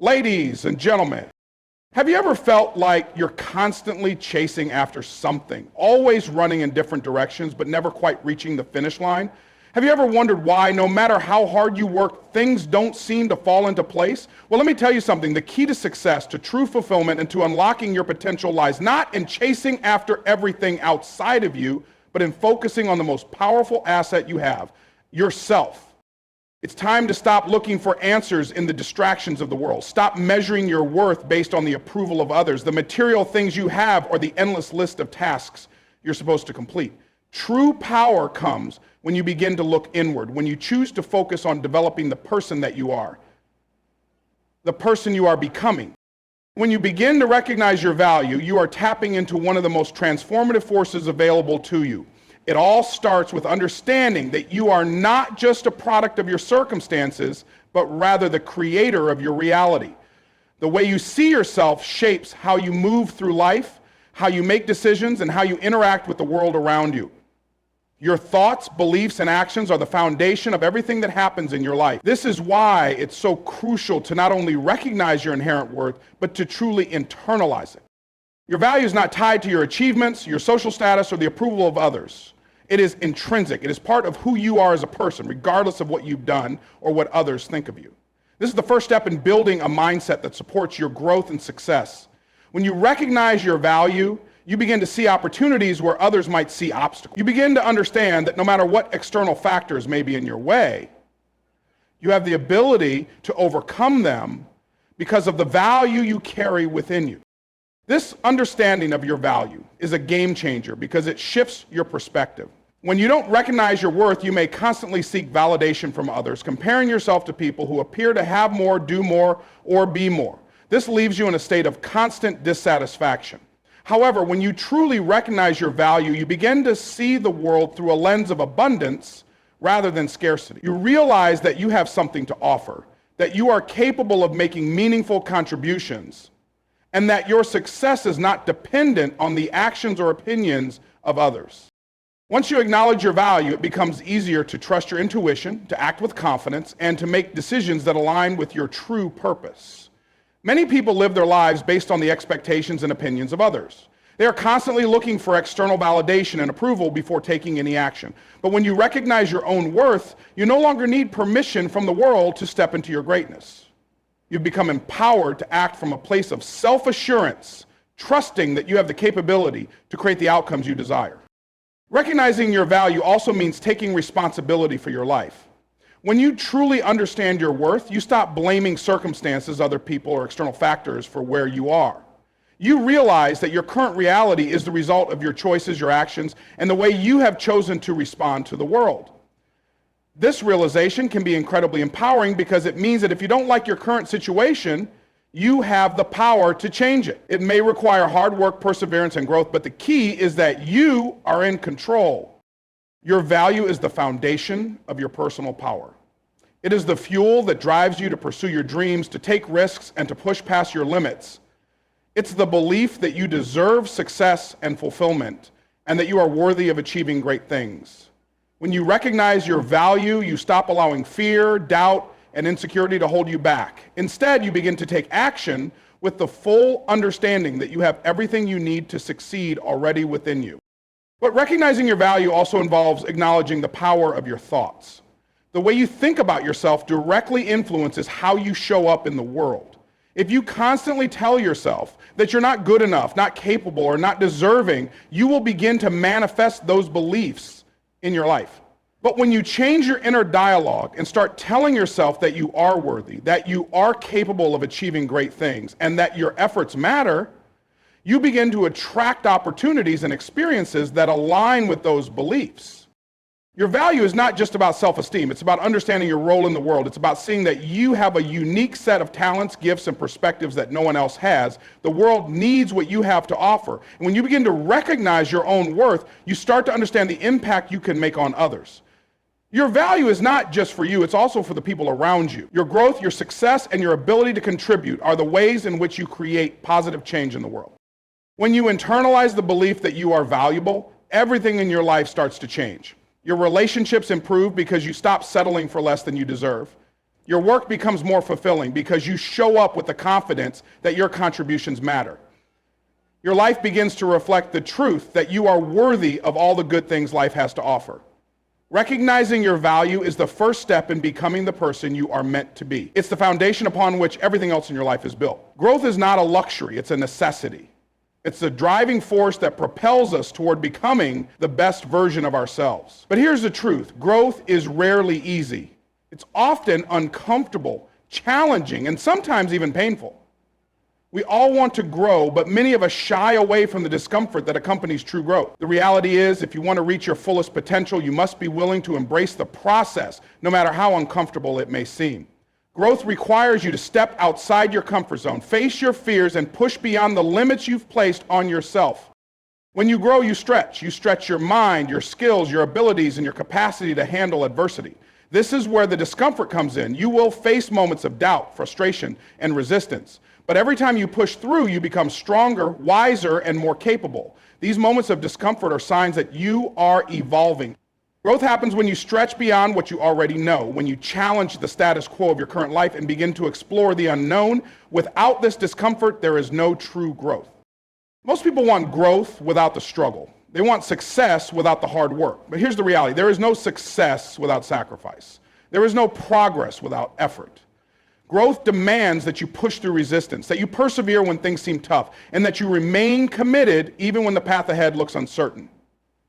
Ladies and gentlemen, have you ever felt like you're constantly chasing after something, always running in different directions, but never quite reaching the finish line? Have you ever wondered why, no matter how hard you work, things don't seem to fall into place? Well, let me tell you something. The key to success, to true fulfillment, and to unlocking your potential lies not in chasing after everything outside of you, but in focusing on the most powerful asset you have, yourself. It's time to stop looking for answers in the distractions of the world. Stop measuring your worth based on the approval of others, the material things you have, or the endless list of tasks you're supposed to complete. True power comes when you begin to look inward, when you choose to focus on developing the person that you are, the person you are becoming. When you begin to recognize your value, you are tapping into one of the most transformative forces available to you. It all starts with understanding that you are not just a product of your circumstances, but rather the creator of your reality. The way you see yourself shapes how you move through life, how you make decisions, and how you interact with the world around you. Your thoughts, beliefs, and actions are the foundation of everything that happens in your life. This is why it's so crucial to not only recognize your inherent worth, but to truly internalize it. Your value is not tied to your achievements, your social status, or the approval of others. It is intrinsic. It is part of who you are as a person, regardless of what you've done or what others think of you. This is the first step in building a mindset that supports your growth and success. When you recognize your value, you begin to see opportunities where others might see obstacles. You begin to understand that no matter what external factors may be in your way, you have the ability to overcome them because of the value you carry within you. This understanding of your value is a game changer because it shifts your perspective. When you don't recognize your worth, you may constantly seek validation from others, comparing yourself to people who appear to have more, do more, or be more. This leaves you in a state of constant dissatisfaction. However, when you truly recognize your value, you begin to see the world through a lens of abundance rather than scarcity. You realize that you have something to offer, that you are capable of making meaningful contributions, and that your success is not dependent on the actions or opinions of others. Once you acknowledge your value, it becomes easier to trust your intuition, to act with confidence, and to make decisions that align with your true purpose. Many people live their lives based on the expectations and opinions of others. They are constantly looking for external validation and approval before taking any action. But when you recognize your own worth, you no longer need permission from the world to step into your greatness. You've become empowered to act from a place of self-assurance, trusting that you have the capability to create the outcomes you desire. Recognizing your value also means taking responsibility for your life. When you truly understand your worth, you stop blaming circumstances, other people, or external factors for where you are. You realize that your current reality is the result of your choices, your actions, and the way you have chosen to respond to the world. This realization can be incredibly empowering because it means that if you don't like your current situation, you have the power to change it. It may require hard work, perseverance, and growth, but the key is that you are in control. Your value is the foundation of your personal power. It is the fuel that drives you to pursue your dreams, to take risks, and to push past your limits. It's the belief that you deserve success and fulfillment, and that you are worthy of achieving great things. When you recognize your value, you stop allowing fear, doubt, and insecurity to hold you back. Instead, you begin to take action with the full understanding that you have everything you need to succeed already within you. But recognizing your value also involves acknowledging the power of your thoughts. The way you think about yourself directly influences how you show up in the world. If you constantly tell yourself that you're not good enough, not capable, or not deserving, you will begin to manifest those beliefs in your life. But when you change your inner dialogue and start telling yourself that you are worthy, that you are capable of achieving great things, and that your efforts matter, you begin to attract opportunities and experiences that align with those beliefs. Your value is not just about self-esteem. It's about understanding your role in the world. It's about seeing that you have a unique set of talents, gifts, and perspectives that no one else has. The world needs what you have to offer. And when you begin to recognize your own worth, you start to understand the impact you can make on others. Your value is not just for you, it's also for the people around you. Your growth, your success, and your ability to contribute are the ways in which you create positive change in the world. When you internalize the belief that you are valuable, everything in your life starts to change. Your relationships improve because you stop settling for less than you deserve. Your work becomes more fulfilling because you show up with the confidence that your contributions matter. Your life begins to reflect the truth that you are worthy of all the good things life has to offer. Recognizing your value is the first step in becoming the person you are meant to be. It's the foundation upon which everything else in your life is built. Growth is not a luxury, it's a necessity. It's the driving force that propels us toward becoming the best version of ourselves. But here's the truth: growth is rarely easy. It's often uncomfortable, challenging, and sometimes even painful. We all want to grow, but many of us shy away from the discomfort that accompanies true growth. The reality is, if you want to reach your fullest potential, you must be willing to embrace the process, no matter how uncomfortable it may seem. Growth requires you to step outside your comfort zone, face your fears, and push beyond the limits you've placed on yourself. When you grow, you stretch. You stretch your mind, your skills, your abilities, and your capacity to handle adversity. This is where the discomfort comes in. You will face moments of doubt, frustration, and resistance. But every time you push through, you become stronger, wiser, and more capable. These moments of discomfort are signs that you are evolving. Growth happens when you stretch beyond what you already know, when you challenge the status quo of your current life and begin to explore the unknown. Without this discomfort, there is no true growth. Most people want growth without the struggle. They want success without the hard work. But here's the reality: there is no success without sacrifice. There is no progress without effort. Growth demands that you push through resistance, that you persevere when things seem tough, and that you remain committed even when the path ahead looks uncertain.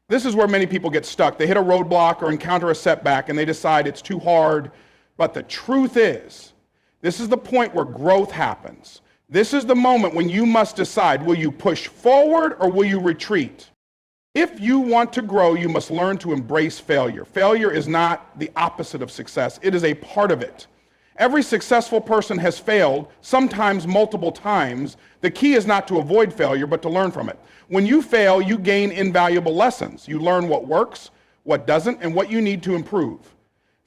This is where many people get stuck. They hit a roadblock or encounter a setback and they decide it's too hard. But the truth is, this is the point where growth happens. This is the moment when you must decide, will you push forward or will you retreat? If you want to grow, you must learn to embrace failure. Failure is not the opposite of success. It is a part of it. Every successful person has failed, sometimes multiple times. The key is not to avoid failure, but to learn from it. When you fail, you gain invaluable lessons. You learn what works, what doesn't, and what you need to improve.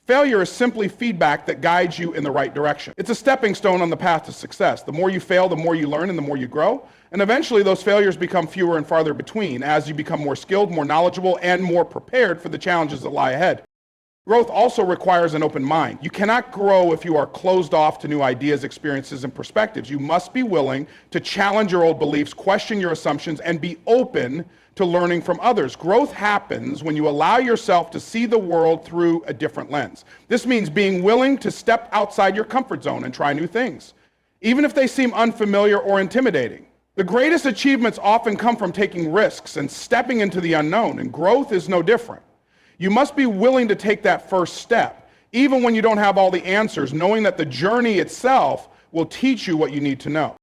Failure is simply feedback that guides you in the right direction. It's a stepping stone on the path to success. The more you fail, the more you learn, and the more you grow. And eventually, those failures become fewer and farther between as you become more skilled, more knowledgeable, and more prepared for the challenges that lie ahead. Growth also requires an open mind. You cannot grow if you are closed off to new ideas, experiences, and perspectives. You must be willing to challenge your old beliefs, question your assumptions, and be open to learning from others. Growth happens when you allow yourself to see the world through a different lens. This means being willing to step outside your comfort zone and try new things, even if they seem unfamiliar or intimidating. The greatest achievements often come from taking risks and stepping into the unknown, and growth is no different. You must be willing to take that first step, even when you don't have all the answers, knowing that the journey itself will teach you what you need to know.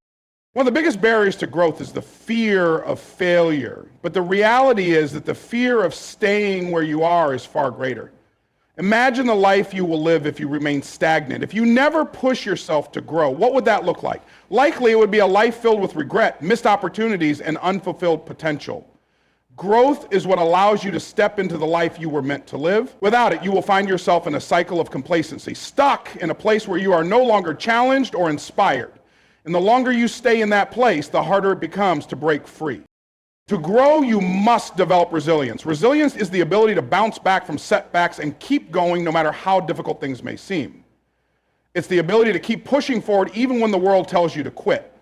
One of the biggest barriers to growth is the fear of failure. But the reality is that the fear of staying where you are is far greater. Imagine the life you will live if you remain stagnant. If you never push yourself to grow, what would that look like? Likely it would be a life filled with regret, missed opportunities, and unfulfilled potential. Growth is what allows you to step into the life you were meant to live. Without it, you will find yourself in a cycle of complacency, stuck in a place where you are no longer challenged or inspired. And the longer you stay in that place, the harder it becomes to break free. To grow, you must develop resilience. Resilience is the ability to bounce back from setbacks and keep going no matter how difficult things may seem. It's the ability to keep pushing forward even when the world tells you to quit.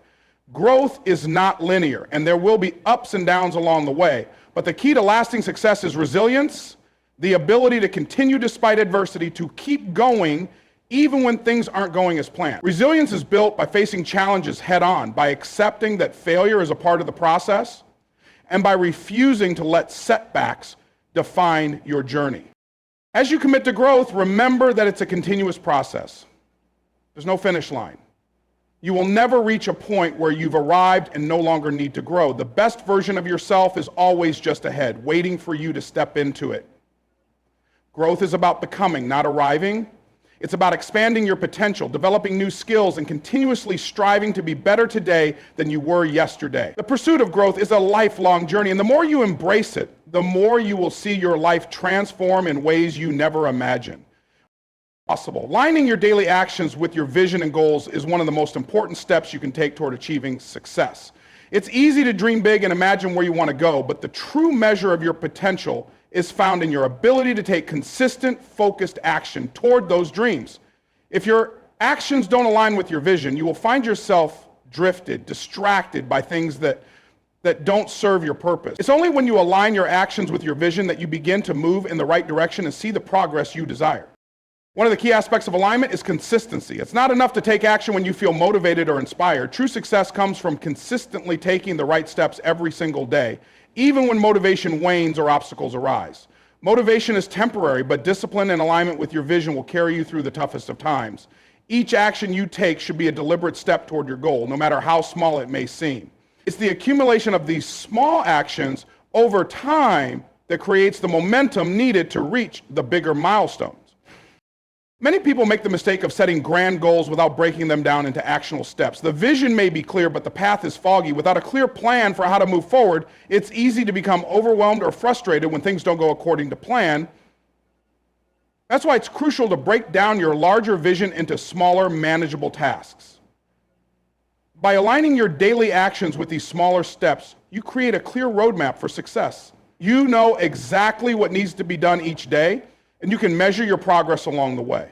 Growth is not linear, and there will be ups and downs along the way. But the key to lasting success is resilience, the ability to continue despite adversity, to keep going even when things aren't going as planned. Resilience is built by facing challenges head on, by accepting that failure is a part of the process, and by refusing to let setbacks define your journey. As you commit to growth, remember that it's a continuous process. There's no finish line. You will never reach a point where you've arrived and no longer need to grow. The best version of yourself is always just ahead, waiting for you to step into it. Growth is about becoming, not arriving. It's about expanding your potential, developing new skills, and continuously striving to be better today than you were yesterday. The pursuit of growth is a lifelong journey, and the more you embrace it, the more you will see your life transform in ways you never imagined. Possible. Lining your daily actions with your vision and goals is one of the most important steps you can take toward achieving success. It's easy to dream big and imagine where you want to go, but the true measure of your potential is found in your ability to take consistent, focused action toward those dreams. If you're actions don't align with your vision, you will find yourself drifted, distracted by things that don't serve your purpose. It's only when you align your actions with your vision that you begin to move in the right direction and see the progress you desire. One of the key aspects of alignment is consistency. It's not enough to take action when you feel motivated or inspired. True success comes from consistently taking the right steps every single day, even when motivation wanes or obstacles arise. Motivation is temporary, but discipline and alignment with your vision will carry you through the toughest of times. Each action you take should be a deliberate step toward your goal, no matter how small it may seem. It's the accumulation of these small actions over time that creates the momentum needed to reach the bigger milestones. Many people make the mistake of setting grand goals without breaking them down into actionable steps. The vision may be clear, but the path is foggy. Without a clear plan for how to move forward, it's easy to become overwhelmed or frustrated when things don't go according to plan. That's why it's crucial to break down your larger vision into smaller, manageable tasks. By aligning your daily actions with these smaller steps, you create a clear roadmap for success. You know exactly what needs to be done each day, and you can measure your progress along the way.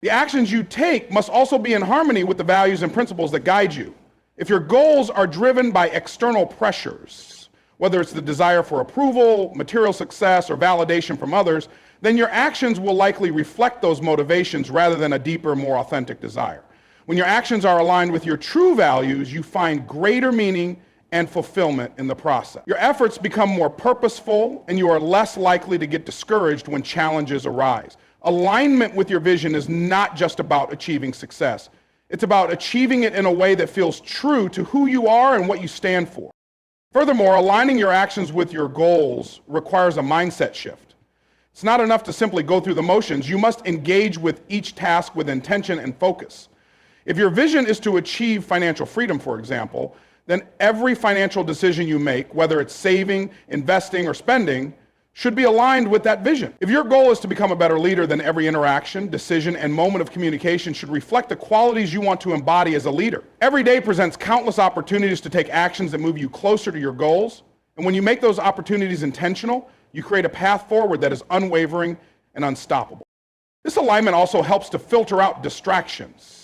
The actions you take must also be in harmony with the values and principles that guide you. If your goals are driven by external pressures, whether it's the desire for approval, material success, or validation from others, then your actions will likely reflect those motivations rather than a deeper, more authentic desire. When your actions are aligned with your true values, you find greater meaning and fulfillment in the process. Your efforts become more purposeful, and you are less likely to get discouraged when challenges arise. Alignment with your vision is not just about achieving success. It's about achieving it in a way that feels true to who you are and what you stand for. Furthermore, aligning your actions with your goals requires a mindset shift. It's not enough to simply go through the motions. You must engage with each task with intention and focus. If your vision is to achieve financial freedom, for example, then every financial decision you make, whether it's saving, investing, or spending, should be aligned with that vision. If your goal is to become a better leader, then every interaction, decision, and moment of communication should reflect the qualities you want to embody as a leader. Every day presents countless opportunities to take actions that move you closer to your goals, and when you make those opportunities intentional, you create a path forward that is unwavering and unstoppable. This alignment also helps to filter out distractions.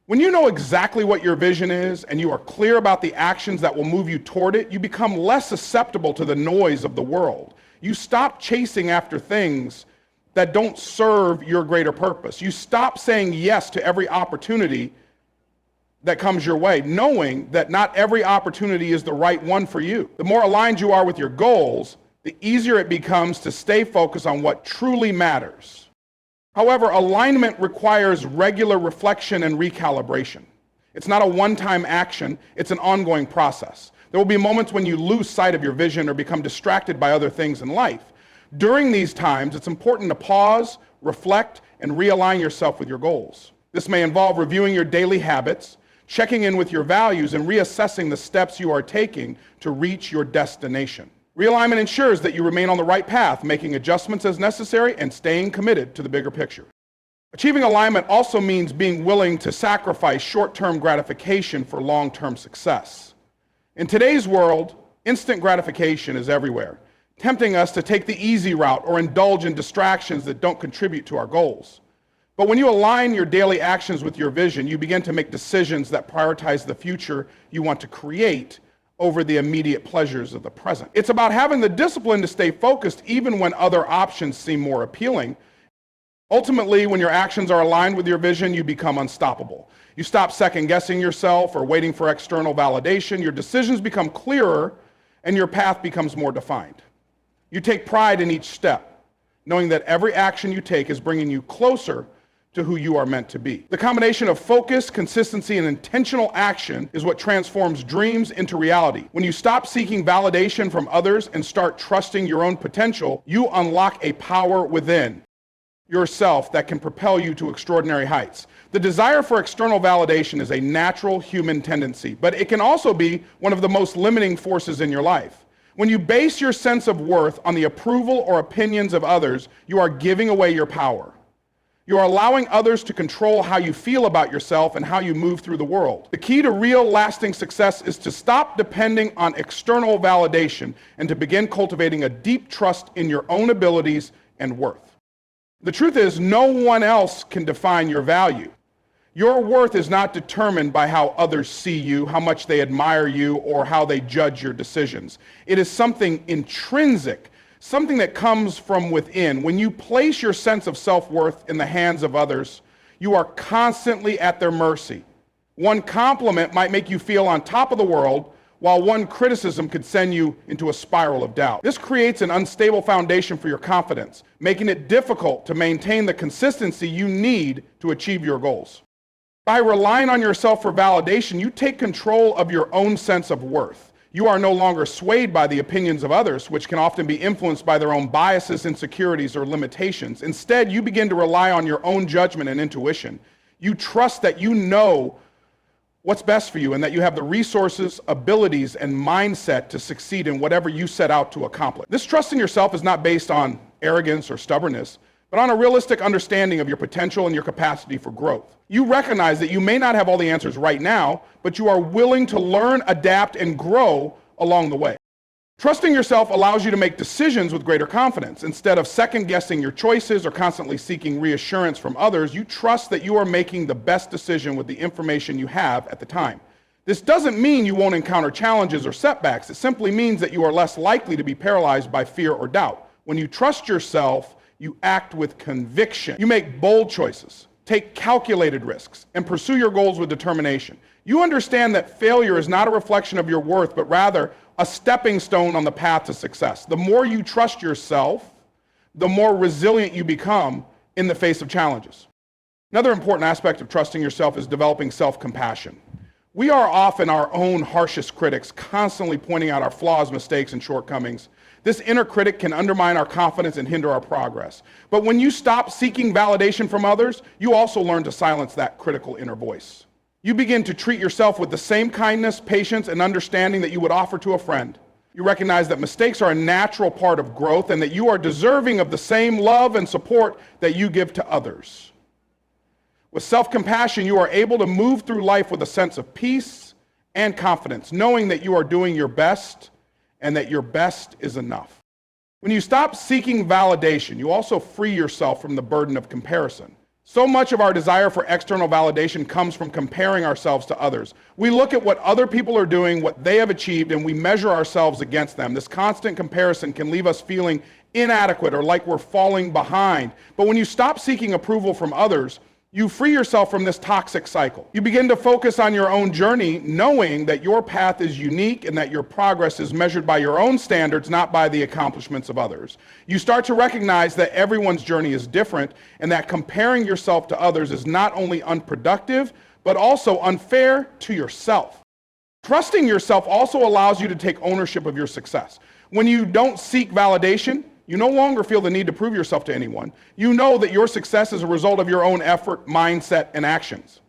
When you know exactly what your vision is and you are clear about the actions that will move you toward it, you become less susceptible to the noise of the world. You stop chasing after things that don't serve your greater purpose. You stop saying yes to every opportunity that comes your way, knowing that not every opportunity is the right one for you. The more aligned you are with your goals, the easier it becomes to stay focused on what truly matters. However, alignment requires regular reflection and recalibration. It's not a one-time action, it's an ongoing process. There will be moments when you lose sight of your vision or become distracted by other things in life. During these times, it's important to pause, reflect, and realign yourself with your goals. This may involve reviewing your daily habits, checking in with your values, and reassessing the steps you are taking to reach your destination. Realignment ensures that you remain on the right path, making adjustments as necessary and staying committed to the bigger picture. Achieving alignment also means being willing to sacrifice short-term gratification for long-term success. In today's world, instant gratification is everywhere, tempting us to take the easy route or indulge in distractions that don't contribute to our goals. But when you align your daily actions with your vision, you begin to make decisions that prioritize the future you want to create over the immediate pleasures of the present. It's about having the discipline to stay focused even when other options seem more appealing. Ultimately, when your actions are aligned with your vision, you become unstoppable. You stop second-guessing yourself or waiting for external validation. Your decisions become clearer and your path becomes more defined. You take pride in each step, knowing that every action you take is bringing you closer to who you are meant to be. The combination of focus, consistency, and intentional action is what transforms dreams into reality. When you stop seeking validation from others and start trusting your own potential, you unlock a power within yourself that can propel you to extraordinary heights. The desire for external validation is a natural human tendency, but it can also be one of the most limiting forces in your life. When you base your sense of worth on the approval or opinions of others, you are giving away your power. You are allowing others to control how you feel about yourself and how you move through the world. The key to real lasting success is to stop depending on external validation and to begin cultivating a deep trust in your own abilities and worth. The truth is, no one else can define your value. Your worth is not determined by how others see you, how much they admire you, or how they judge your decisions. It is something intrinsic, something that comes from within. When you place your sense of self-worth in the hands of others, you are constantly at their mercy. One compliment might make you feel on top of the world, while one criticism could send you into a spiral of doubt. This creates an unstable foundation for your confidence, making it difficult to maintain the consistency you need to achieve your goals. By relying on yourself for validation, you take control of your own sense of worth. You are no longer swayed by the opinions of others, which can often be influenced by their own biases, insecurities, or limitations. Instead, you begin to rely on your own judgment and intuition. You trust that you know what's best for you and that you have the resources, abilities, and mindset to succeed in whatever you set out to accomplish. This trust in yourself is not based on arrogance or stubbornness, but on a realistic understanding of your potential and your capacity for growth. You recognize that you may not have all the answers right now, but you are willing to learn, adapt, and grow along the way. Trusting yourself allows you to make decisions with greater confidence. Instead of second-guessing your choices or constantly seeking reassurance from others, you trust that you are making the best decision with the information you have at the time. This doesn't mean you won't encounter challenges or setbacks. It simply means that you are less likely to be paralyzed by fear or doubt. When you trust yourself, you act with conviction. You make bold choices, take calculated risks, and pursue your goals with determination. You understand that failure is not a reflection of your worth, but rather a stepping stone on the path to success. The more you trust yourself, the more resilient you become in the face of challenges. Another important aspect of trusting yourself is developing self-compassion. We are often our own harshest critics, constantly pointing out our flaws, mistakes, and shortcomings. This inner critic can undermine our confidence and hinder our progress. But when you stop seeking validation from others, you also learn to silence that critical inner voice. You begin to treat yourself with the same kindness, patience, and understanding that you would offer to a friend. You recognize that mistakes are a natural part of growth and that you are deserving of the same love and support that you give to others. With self-compassion, you are able to move through life with a sense of peace and confidence, knowing that you are doing your best and that your best is enough. When you stop seeking validation, you also free yourself from the burden of comparison. So much of our desire for external validation comes from comparing ourselves to others. We look at what other people are doing, what they have achieved, and we measure ourselves against them. This constant comparison can leave us feeling inadequate or like we're falling behind. But when you stop seeking approval from others, you free yourself from this toxic cycle. You begin to focus on your own journey, knowing that your path is unique and that your progress is measured by your own standards, not by the accomplishments of others. You start to recognize that everyone's journey is different and that comparing yourself to others is not only unproductive, but also unfair to yourself. Trusting yourself also allows you to take ownership of your success. When you don't seek validation, you no longer feel the need to prove yourself to anyone. You know that your success is a result of your own effort, mindset, and actions.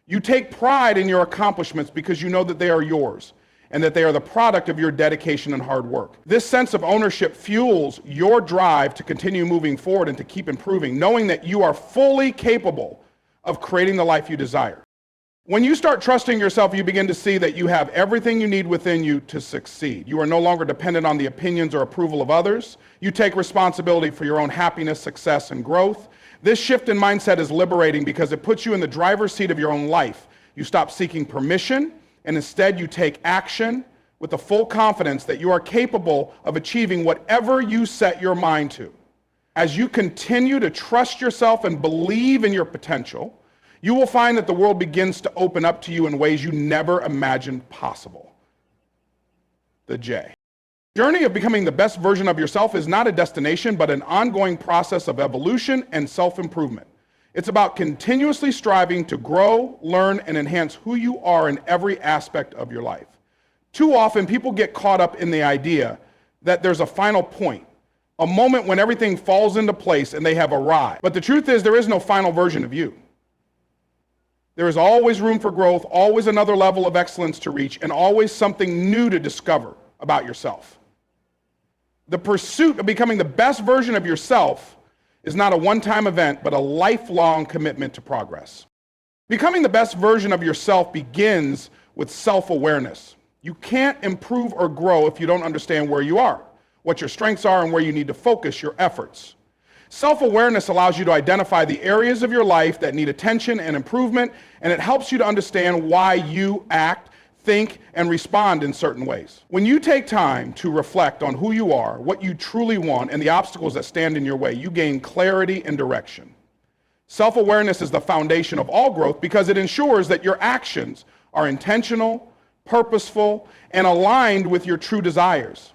You take pride in your accomplishments because you know that they are yours and that they are the product of your dedication and hard work. This sense of ownership fuels your drive to continue moving forward and to keep improving, knowing that you are fully capable of creating the life you desire. When you start trusting yourself, you begin to see that you have everything you need within you to succeed. You are no longer dependent on the opinions or approval of others. You take responsibility for your own happiness, success, and growth. This shift in mindset is liberating because it puts you in the driver's seat of your own life. You stop seeking permission, and instead you take action with the full confidence that you are capable of achieving whatever you set your mind to. As you continue to trust yourself and believe in your potential, you will find that the world begins to open up to you in ways you never imagined possible. The J. The journey of becoming the best version of yourself is not a destination, but an ongoing process of evolution and self-improvement. It's about continuously striving to grow, learn, and enhance who you are in every aspect of your life. Too often, people get caught up in the idea that there's a final point, a moment when everything falls into place and they have arrived. But the truth is, there is no final version of you. There is always room for growth, always another level of excellence to reach, and always something new to discover about yourself. The pursuit of becoming the best version of yourself is not a one-time event, but a lifelong commitment to progress. Becoming the best version of yourself begins with self-awareness. You can't improve or grow if you don't understand where you are, what your strengths are, and where you need to focus your efforts. Self-awareness allows you to identify the areas of your life that need attention and improvement, and it helps you to understand why you act, think, and respond in certain ways. When you take time to reflect on who you are, what you truly want, and the obstacles that stand in your way, you gain clarity and direction. Self-awareness is the foundation of all growth because it ensures that your actions are intentional, purposeful, and aligned with your true desires.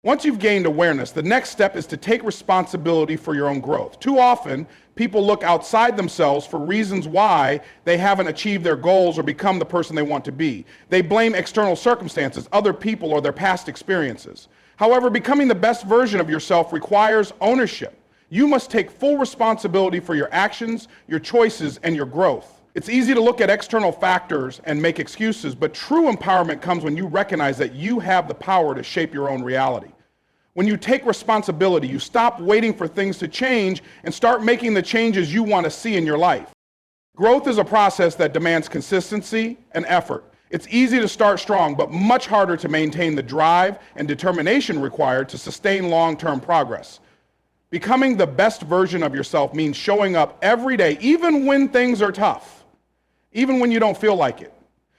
Once you've gained awareness, the next step is to take responsibility for your own growth. Too often, people look outside themselves for reasons why they haven't achieved their goals or become the person they want to be. They blame external circumstances, other people, or their past experiences. However, becoming the best version of yourself requires ownership. You must take full responsibility for your actions, your choices, and your growth. It's easy to look at external factors and make excuses, but true empowerment comes when you recognize that you have the power to shape your own reality. When you take responsibility, you stop waiting for things to change and start making the changes you want to see in your life. Growth is a process that demands consistency and effort. It's easy to start strong, but much harder to maintain the drive and determination required to sustain long-term progress. Becoming the best version of yourself means showing up every day, even when things are tough, even when you don't feel like it.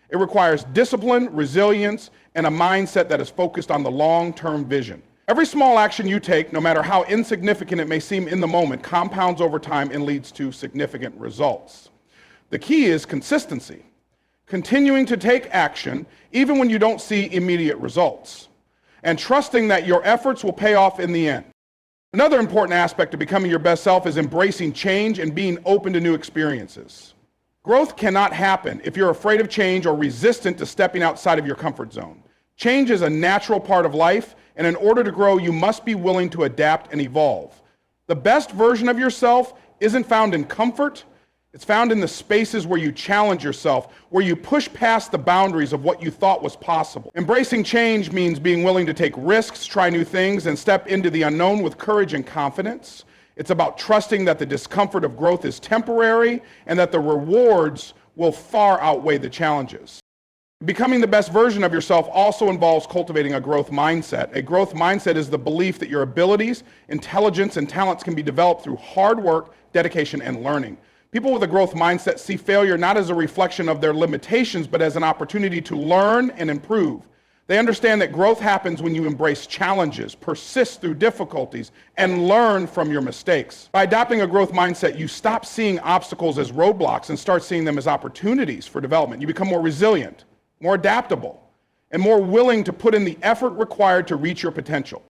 It requires discipline, resilience, and a mindset that is focused on the long-term vision. Every small action you take, no matter how insignificant it may seem in the moment, compounds over time and leads to significant results. The key is consistency, continuing to take action even when you don't see immediate results, and trusting that your efforts will pay off in the end. Another important aspect of becoming your best self is embracing change and being open to new experiences. Growth cannot happen if you're afraid of change or resistant to stepping outside of your comfort zone. Change is a natural part of life, and in order to grow, you must be willing to adapt and evolve. The best version of yourself isn't found in comfort. It's found in the spaces where you challenge yourself, where you push past the boundaries of what you thought was possible. Embracing change means being willing to take risks, try new things, and step into the unknown with courage and confidence. It's about trusting that the discomfort of growth is temporary and that the rewards will far outweigh the challenges. Becoming the best version of yourself also involves cultivating a growth mindset. A growth mindset is the belief that your abilities, intelligence, and talents can be developed through hard work, dedication, and learning. People with a growth mindset see failure not as a reflection of their limitations, but as an opportunity to learn and improve. They understand that growth happens when you embrace challenges, persist through difficulties, and learn from your mistakes. By adopting a growth mindset, you stop seeing obstacles as roadblocks and start seeing them as opportunities for development. You become more resilient, more adaptable, and more willing to put in the effort required to reach your potential.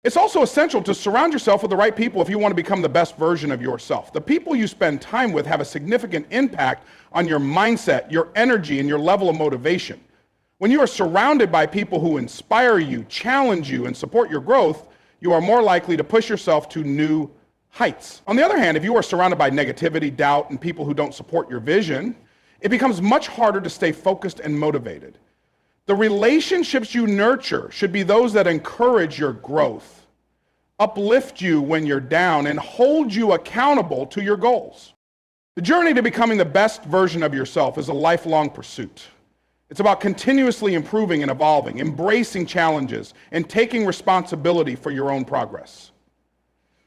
It's also essential to surround yourself with the right people if you want to become the best version of yourself. The people you spend time with have a significant impact on your mindset, your energy, and your level of motivation. When you are surrounded by people who inspire you, challenge you, and support your growth, you are more likely to push yourself to new heights. On the other hand, if you are surrounded by negativity, doubt, and people who don't support your vision, it becomes much harder to stay focused and motivated. The relationships you nurture should be those that encourage your growth, uplift you when you're down, and hold you accountable to your goals. The journey to becoming the best version of yourself is a lifelong pursuit. It's about continuously improving and evolving, embracing challenges, and taking responsibility for your own progress.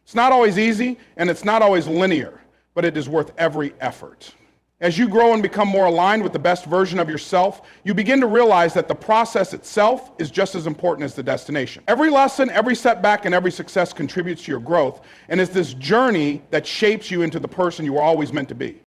It's not always easy, and it's not always linear, but it is worth every effort. As you grow and become more aligned with the best version of yourself, you begin to realize that the process itself is just as important as the destination. Every lesson, every setback, and every success contributes to your growth, and it's this journey that shapes you into the person you were always meant to be.